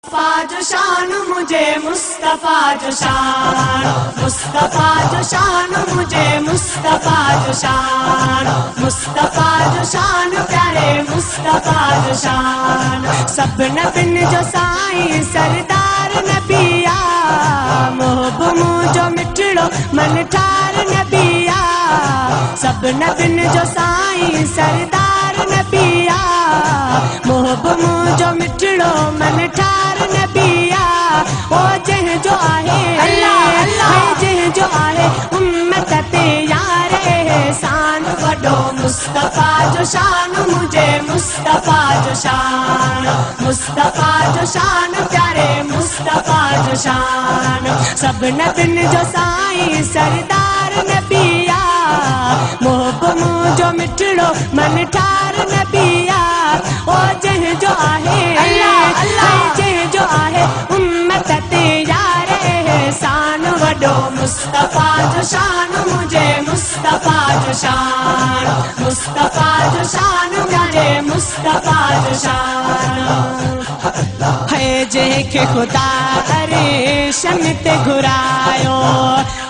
मुस्तफा जो शान मुझे मुस्तफा जो शान, मुस्तफा जो शान मुझे मुस्तफा जो शान, मुस्तफा जो शान प्यारे मुस्तफा जो शान। सब नबिन जो साईं सरदार नबिया, मोहब मुझो मिठड़ो मन ठार नबिया। सब नबिन जो साईं सरदार नबिया, मोहब मुझो मिठड़ो मन ठार नबिया। ओ जह जो आहे अल्लाह अल्लाह, जह जो आहे उम्मत ते यार एहसान वडो। मुस्तफा जो शान मुझे मुस्तफा जो शान, मुस्तफा जो शान प्यारे मुस्तफा जो शान। सब नबिन जो साईं सरदार नबिया, मोहब मुझो मिठड़ो मन ठार नबिया। ओ जह जो आहे अल्लाह अल्लाह, जह जो आहे उम्मत ते यार एहसान वडो। मुस्तफा जो शान मुझे मुस्तफा जो शान, मुस्तफा जो शान मुझे मुस्तफा जो शान। है जंहिंखे ख़ुदा अरेशन ते घुरायो,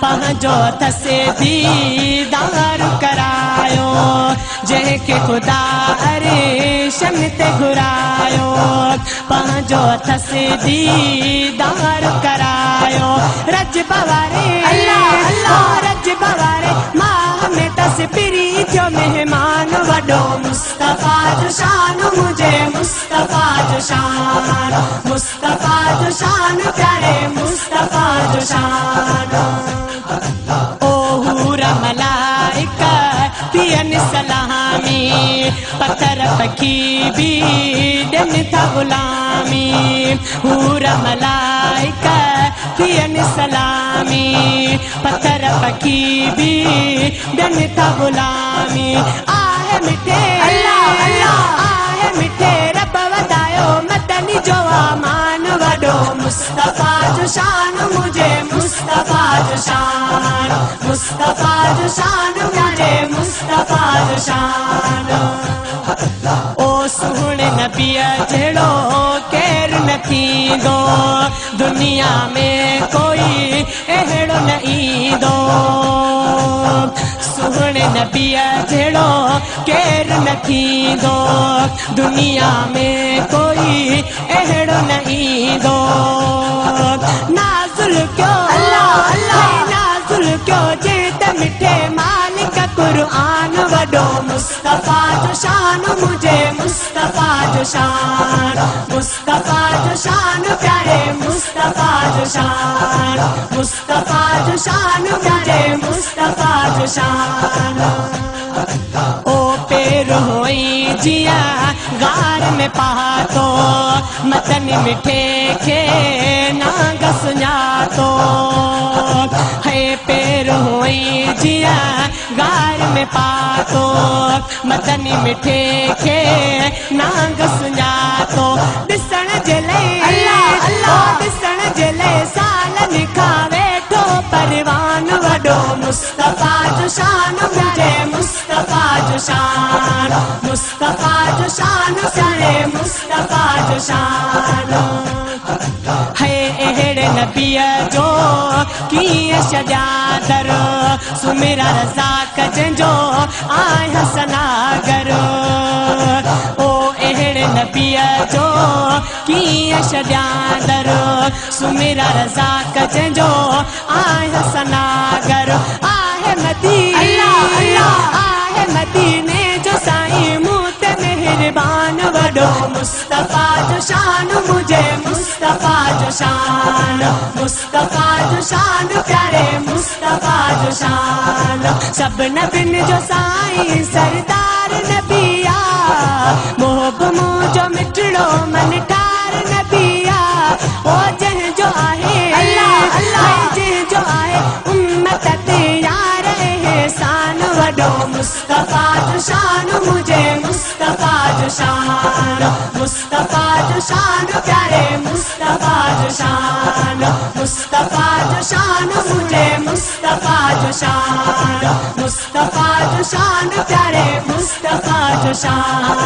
पंहिंजो अथसि दीदार करायो। जंहिंखे ख़ुदा अरेशन ते घुरायो, पंहिंजो अथसि दीदार करायो। रज बवारे अल्लाह अल्लाह, रज बवारे माह में तस पिरी थियो मेहमान वडो। मुस्तफा जो शान मुझे मुस्तफा जो शान, मुस्तफा जो शान प्यारे मुस्तफा जो शान। ओ हूरा मलाइका पियन सलामी, पत्थर पखी भी दिन था गुलामी। हूरा मलाइका पियन सलामी, पत्थर पखी भी दिन था गुलामी। आहे मिठे अल्लाह अल्लाह, आहे मिठे रब वधायो मदनी जो आमान वडो। मुस्तफा जो शान मुझे मुस्तफा जो शान, मुस्तफा जो शान मुझे मुस्तफा जो शान। ओ सुहिणे नबीअ जहिड़ो केरु न थींदो, दुनिया में कोई अहिड़ो न ईंदो। सुहिणे नबीअ जहिड़ो केरु न थींदो, दुनिया में कोई अहिड़ो न ईंदो। नाज़ुल कयो अल्लाह अल्लाह, नाज़ुल कयो जंहिं त मिठे मालिक क़ुरआन वडो। मुस्तफा जो शान मुझे मुस्तफा जो शान, मुस्तफा जो शान प्यारे मुस्तफा जो शान, मुस्तफा जो शान प्यारे मुस्तफा जो शान। ओ पेर होई जिया गार में पातो, मतन मिठे के नाग सुञातो। है पेर होई जिया गार में पातो, मदनी मिठे के नाग सुञातो। ॾिसण जे लाइ अल्लाह अल्लाह, ॾिसण जे लाइ सालनि खां वेठो परवान वडो। मुस्तफा जो शान मुझे मुस्तफा जो शान, मुस्तफा जो शान प्यारे मुस्तफा जो शान। है अहिड़े नबीअ जो कीअं छॾिया दर, सुमिरा रज़ाक जंहिंजो आहियां सनागर। ओ अहिड़े नबीअ जो कीअं छॾिया दर, सुमिरा रज़ाक जंहिंजो आहियां सनागर। आहे मदीने अल्लाह, आहे मदीने जो साईं मूं ते मेहरबान वडो। मुस्तफा जो शान मुझे मुस्तफा जो शान, मुस्तफा जो शान प्यारे मुस्तफा जो शान। सब नबिन जो साईं सरदार नबिया, मोहब मुझो मिठड़ो मन ठार नबिया। ओ जह जो आहे अल्लाह अल्लाह, जह जो आहे उम्मत ते यार एहसान वडो। मुस्तफा जो शान मुझे मुस्तफा जो शान, मुस्तफा जो शान प्यारे मुस्तफा जो शान, मुस्तफा जो शान मुझे मुस्तफा जो शान, मुस्तफा जो शान प्यारे मुस्तफा जो शान।